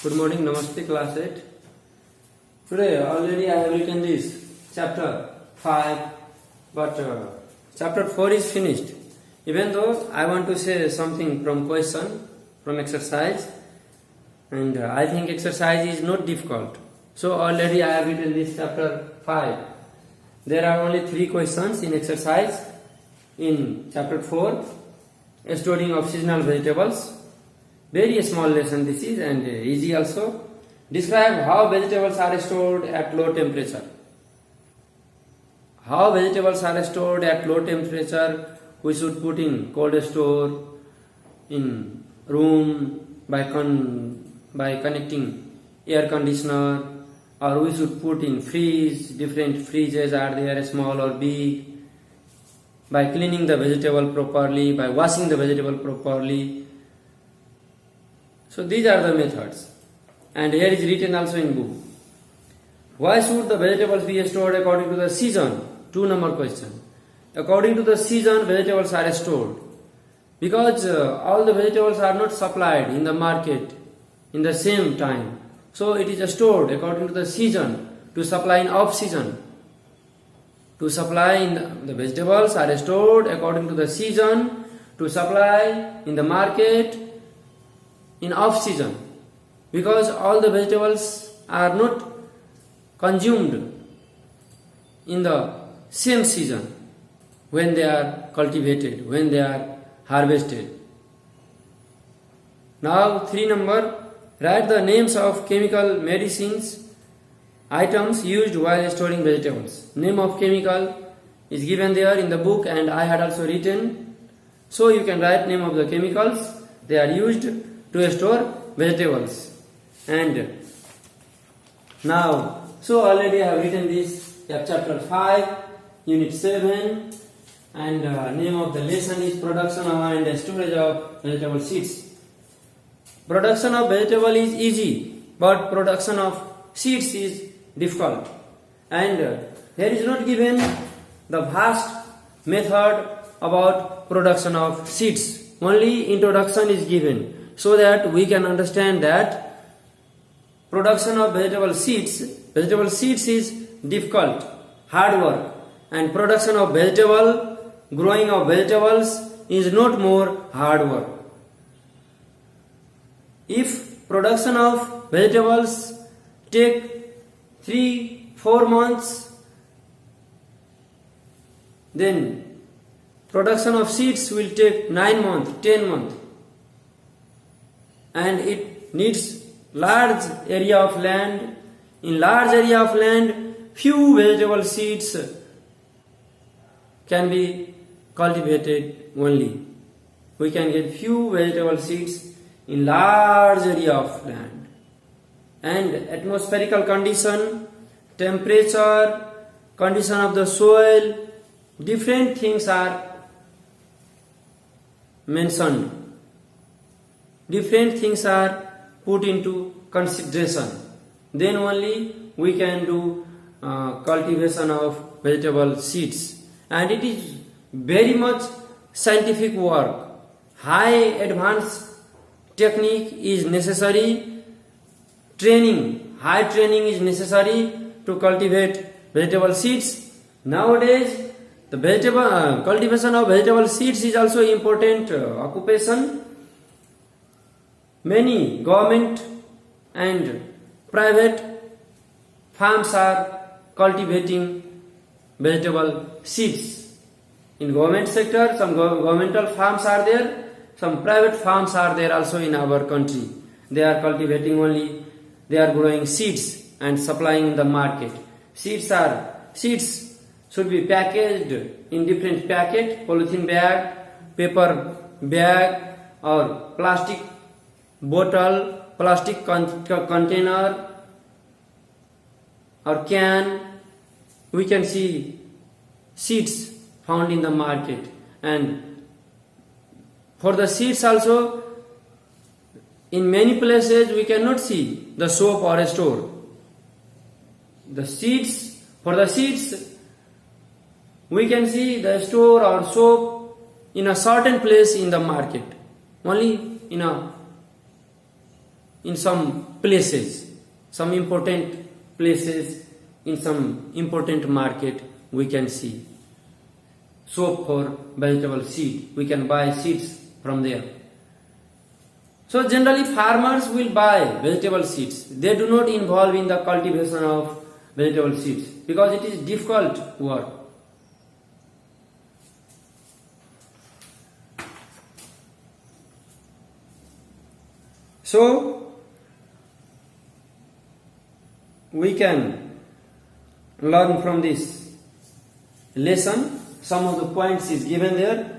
Good morning, Namaste class 8. Today already I have written this chapter 5, but chapter 4 is finished. Even though I want to say something from question, from exercise, and I think exercise is not difficult. So already I have written this chapter 5. There are only 3 questions in exercise in chapter 4, storing of seasonal vegetables. Very small lesson this is and easy also. Describe how vegetables are stored at low temperature. How vegetables are stored at low temperature, we should put in cold store, in room by connecting air conditioner, or we should put in fridge. Different fridges are there, small or big. By cleaning the vegetable properly, by washing the vegetable properly. So these are the methods, and here is written also in book. Why should the vegetables be stored according to the season? 2 number question. According to the season, vegetables are stored because all the vegetables are not supplied in the market in the same time. So it is stored according to the season to supply in off season. To supply in the vegetables are stored according to the season to supply in the market in off season, because all the vegetables are not consumed in the same season when they are cultivated, when they are harvested. Now 3 number, write the names of chemical medicines items used while storing vegetables. Name of chemical is given there in the book and I had also written. So you can write name of the chemicals they are used to store vegetables. And now, so already I have written this chapter 5, unit 7, and name of the lesson is production and storage of vegetable seeds. Production of vegetable is easy, but production of seeds is difficult. And here is not given the vast method about production of seeds. Only introduction is given, so that we can understand that production of vegetable seeds is difficult, hard work, and production of growing of vegetables is not more hard work. If production of vegetables take 3-4 months, then production of seeds will take 9 months, 10 months. And it needs large area of land. In large area of land, few vegetable seeds can be cultivated only. We can get few vegetable seeds in large area of land. And atmospherical condition, temperature, condition of the soil, different things are mentioned. Different things are put into consideration. Then only we can do cultivation of vegetable seeds. And it is very much scientific work. High advanced technique is necessary. High training is necessary to cultivate vegetable seeds. Nowadays, the cultivation of vegetable seeds is also important occupation. Many government and private farms are cultivating vegetable seeds. In government sector, some governmental farms are there, some private farms are there also in our country. They are cultivating only, they are growing seeds and supplying in the market. Seeds should be packaged in different packet, polythene bag, paper bag, or plastic bottle, plastic container or can. We can see seeds found in the market. And for the seeds also, in many places we cannot see the soap or a store. For the seeds, we can see the store or soap in a certain place in the market. Only in a in some places, some important places, in some important market we can see soap for vegetable seed. We can buy seeds from there. So generally farmers will buy vegetable seeds. They do not involve in the cultivation of vegetable seeds because it is difficult work. So we can learn from this lesson. Some of the points is given there.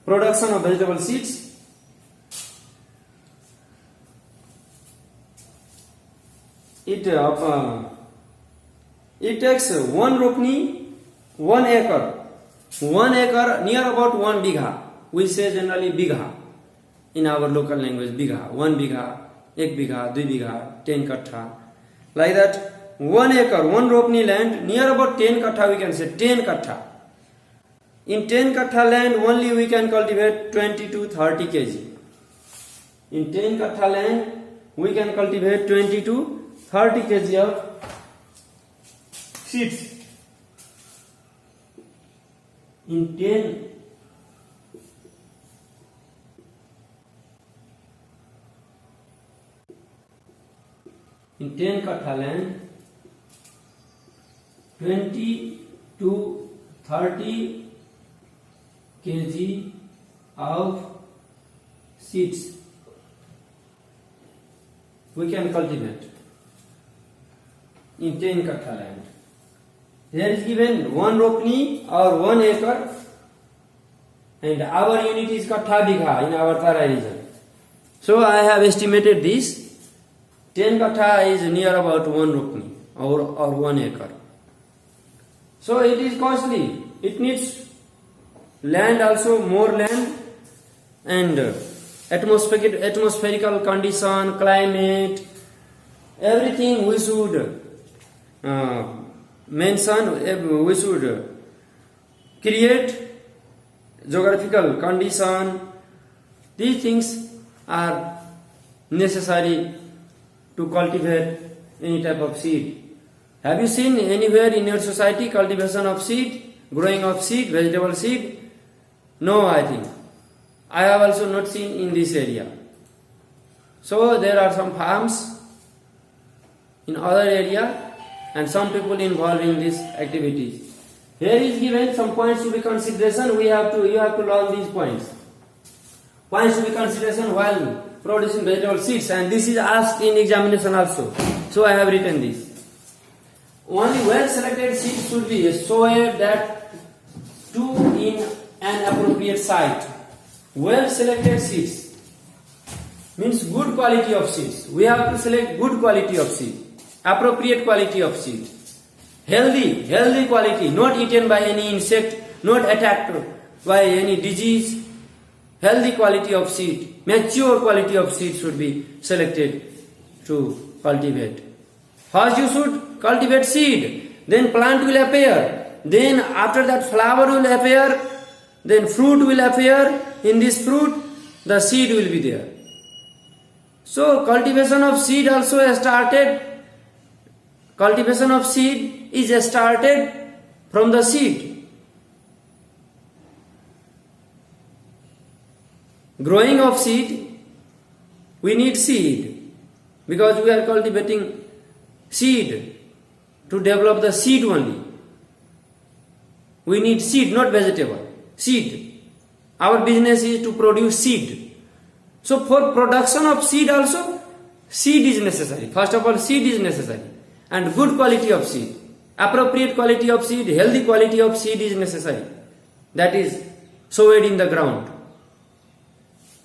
Production of vegetable seeds. It takes one ropni, 1 acre. 1 acre near about 1 bigha. We say generally bigha in our local language. Bigha, 1 bigha, 1 bigha, 2 bigha, 10 kattha. Like that, 1 acre, 1 ropni land near about 10 kattha, we can say 10 kattha. In 10 kattha land only we can cultivate 20 to 30 kg. In 10 kattha land we can cultivate 20 to 30 kg of seeds. In 10 kattha land 20 to 30 kg of seeds we can cultivate in 10 kattha land. There is given 1 ropni or 1 acre and our unit is kattha bigha in our Tarai region. So I have estimated this. 10 kattha is near about 1 ropni or 1 acre. So it is costly. It needs land also, more land, and atmospherical condition, climate, everything we should mention. We should create geographical condition. These things are necessary to cultivate any type of seed. Have you seen anywhere in your society cultivation of seed, growing of seed, vegetable seed? No, I think. I have also not seen in this area. So there are some farms in other area and some people involved in these activities. Here is given some points to be consideration. You have to learn these points. Points to be consideration while producing vegetable seeds, and this is asked in examination also. So I have written this. Only well selected seeds should be sowed that to in an appropriate site. Well selected seeds means good quality of seeds. We have to select good quality of seed, appropriate quality of seed, healthy quality, not eaten by any insect, not attacked by any disease. Healthy quality of seed, mature quality of seed should be selected to cultivate. First you should cultivate seed, then plant will appear, then after that flower will appear, then fruit will appear. In this fruit the seed will be there. So cultivation of seed also started. Cultivation of seed is started from the seed. Growing of seed, we need seed because we are cultivating seed to develop the seed only. We need seed, not vegetable. Seed. Our business is to produce seed. So for production of seed also, seed is necessary. First of all, seed is necessary. And good quality of seed. Appropriate quality of seed, healthy quality of seed is necessary. That is sowed in the ground.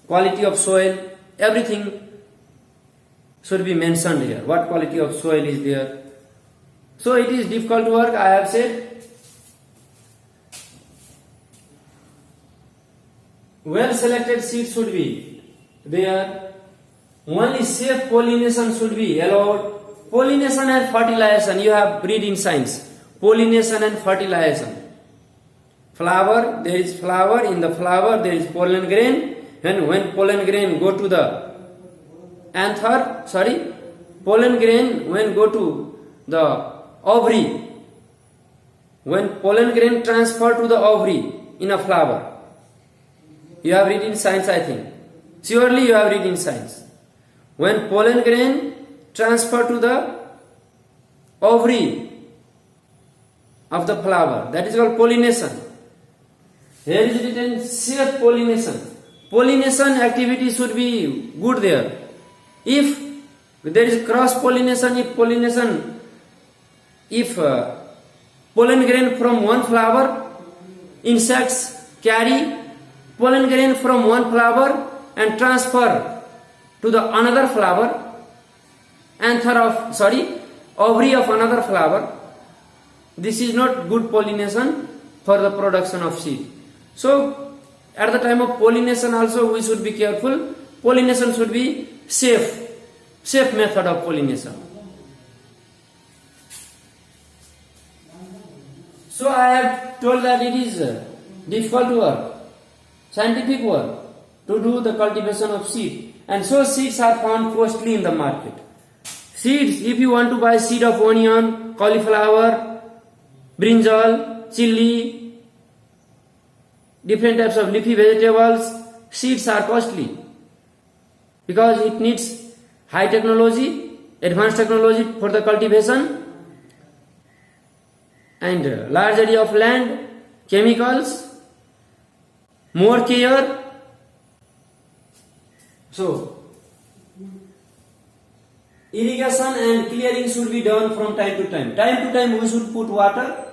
Quality of soil, everything should be mentioned here. What quality of soil is there. So it is difficult work, I have said. Well selected seeds should be there. Only safe pollination should be allowed. Pollination and fertilization, you have read in science. Pollination and fertilization. Flower, there is flower. In the flower there is pollen grain. And when pollen grain go to the pollen grain when go to the ovary, when pollen grain transfer to the ovary in a flower. You have read in science, I think. Surely you have read in science. When pollen grain transfer to the ovary of the flower, that is called pollination. Here is written self pollination. Pollination activity should be good there. If there is cross pollination, if pollen grain from one flower, insects carry pollen grain from one flower and transfer to the another flower, ovary of another flower. This is not good pollination for the production of seed. So at the time of pollination also we should be careful. Pollination should be safe method of pollination. So I have told that it is difficult work, scientific work to do the cultivation of seed, and so seeds are found costly in the market. Seeds, if you want to buy seed of onion, cauliflower, brinjal, chili, different types of leafy vegetables, seeds are costly because it needs high technology, advanced technology for the cultivation, and large area of land, chemicals, more care. So irrigation and clearing should be done from time to time. Time to time we should put water.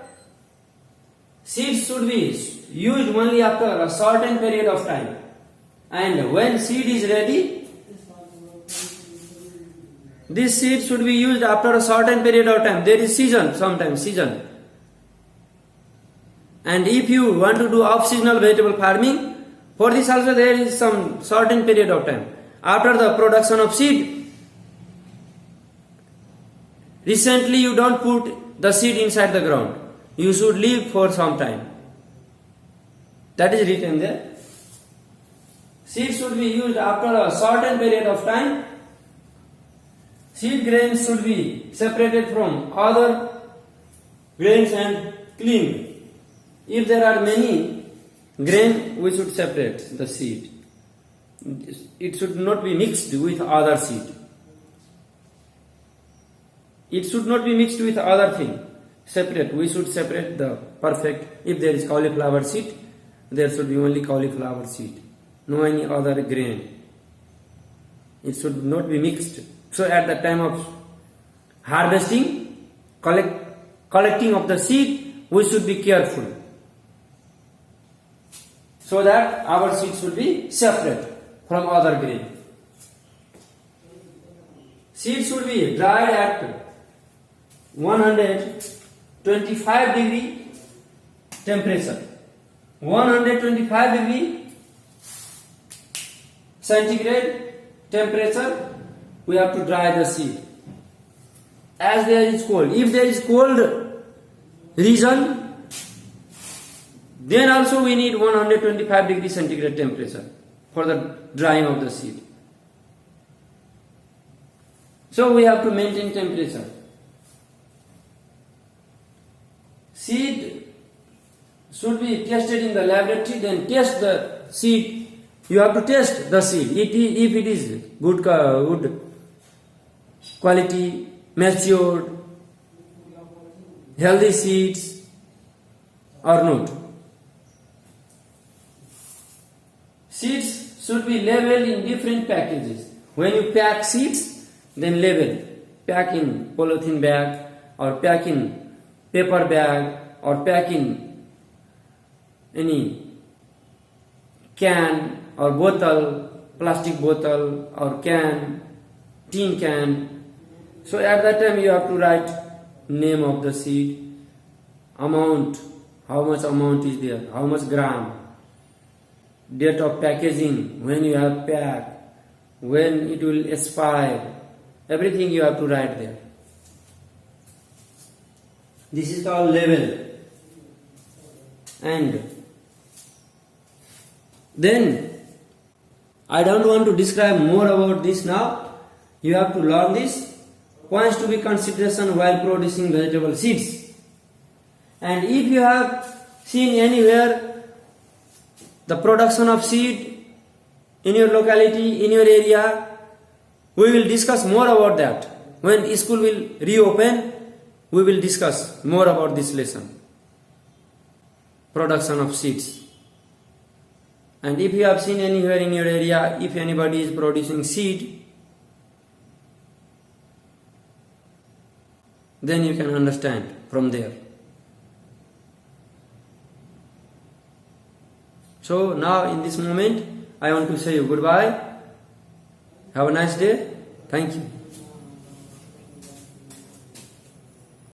Seeds should be used only after a certain period of time. And when seed is ready, this seed should be used after a certain period of time. There is season, sometimes season. And if you want to do off-seasonal vegetable farming, for this also there is some certain period of time. After the production of seed, recently you don't put the seed inside the ground. You should leave for some time. That is written there. Seed should be used after a certain period of time. Seed grains should be separated from other grains and cleaned. If there are many grain, we should separate the seed. It should not be mixed with other seed. It should not be mixed with other thing. Separate. We should separate the perfect. If there is cauliflower seed, there should be only cauliflower seed. No any other grain. It should not be mixed. So at the time of harvesting, collecting of the seed, we should be careful, so that our seed should be separate from other grain. Seed should be dried at 125 degree temperature. 125 degree centigrade temperature, we have to dry the seed. As there is cold. If there is cold region, then also we need 125 degree centigrade temperature for the drying of the seed. So we have to maintain temperature. Seed should be tested in the laboratory, then test the seed. You have to test the seed. If it is good quality, matured, healthy seeds or not. Seeds should be labeled in different packages. When you pack seeds, then label. Pack in polythene bag, or pack in paper bag, or pack in any can or bottle, plastic bottle or can, tin can. So at that time you have to write name of the seed, amount, how much amount is there, how much gram, date of packaging, when you have packed, when it will expire, everything you have to write there. This is called label. And then I don't want to describe more about this now. You have to learn these points to be consideration while producing vegetable seeds. And if you have seen anywhere the production of seed in your locality, in your area, we will discuss more about that. When school will reopen, we will discuss more about this lesson. Production of seeds. And if you have seen anywhere in your area, if anybody is producing seed, then you can understand from there. So now in this moment, I want to say you goodbye. Have a nice day. Thank you.